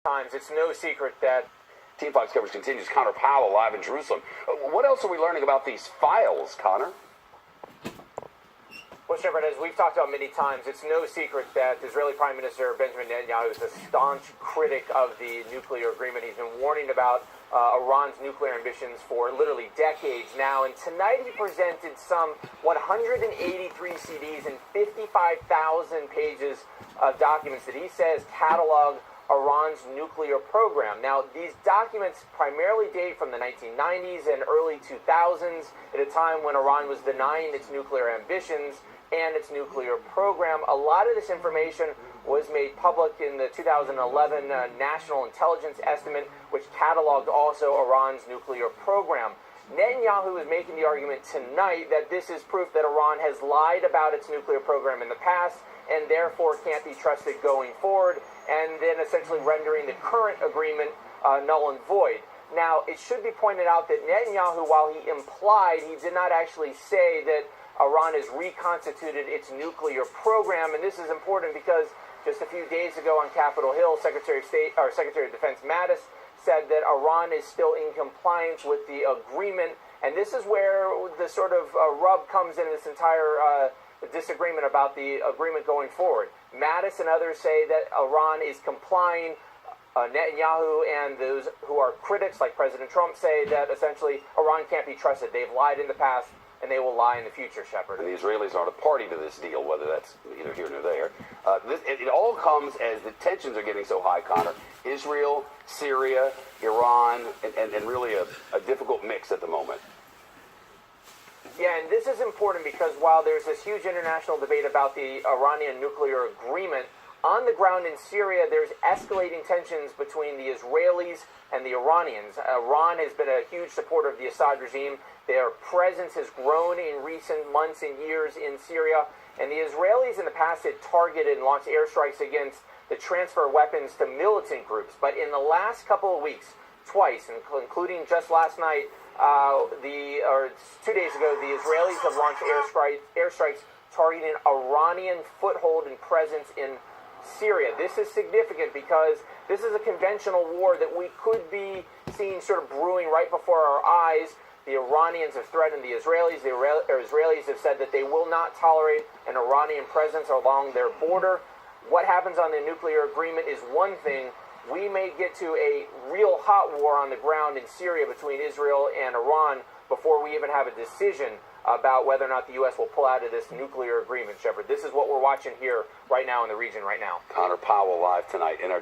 times. It's no secret that Team 5's coverage continues. Connor Powell live in Jerusalem. What else are we learning about these files, Connor? Well, Shepard, as we've talked about many times, it's no secret that Israeli Prime Minister Benjamin Netanyahu is a staunch critic of the nuclear agreement. He's been warning about Iran's nuclear ambitions for literally decades now. And tonight he presented some 183 CDs and 55,000 pages of documents that he says catalog Iran's nuclear program. Now, these documents primarily date from the 1990s and early 2000s, at a time when Iran was denying its nuclear ambitions and its nuclear program. A lot of this information was made public in the 2011 National Intelligence Estimate, which cataloged also Iran's nuclear program. Netanyahu is making the argument tonight that this is proof that Iran has lied about its nuclear program in the past and therefore can't be trusted going forward, and then essentially rendering the current agreement null and void. Now, it should be pointed out that Netanyahu, while he implied, he did not actually say that Iran has reconstituted its nuclear program, and this is important because just a few days ago on Capitol Hill, Secretary of Defense Mattis said that Iran is still in compliance with the agreement, and this is where the sort of rub comes in this entire disagreement about the agreement going forward. Mattis and others say that Iran is complying. Netanyahu and those who are critics, like President Trump, say that essentially Iran can't be trusted. They've lied in the past, and they will lie in the future, Shepard. And the Israelis aren't a party to this deal, whether that's either here nor there. It all comes as the tensions are getting so high, Connor. Israel, Syria, Iran, and really a difficult mix at the moment. Yeah, and this is important because while there's this huge international debate about the Iranian nuclear agreement, on the ground in Syria, there's escalating tensions between the Israelis and the Iranians. Iran has been a huge supporter of the Assad regime. Their presence has grown in recent months and years in Syria. And the Israelis in the past had targeted and launched airstrikes against the transfer of weapons to militant groups. But in the last couple of weeks, twice, including just last night, 2 days ago, the Israelis have launched airstrikes targeting Iranian foothold and presence in Syria. This is significant because this is a conventional war that we could be seeing sort of brewing right before our eyes. The Iranians have threatened the Israelis. The Israelis have said that they will not tolerate an Iranian presence along their border. What happens on the nuclear agreement is one thing. We may get to a real hot war on the ground in Syria between Israel and Iran before we even have a decision about whether or not the U.S. will pull out of this nuclear agreement, Shepard. This is what we're watching here right now in the region right now. Connor Powell live tonight in our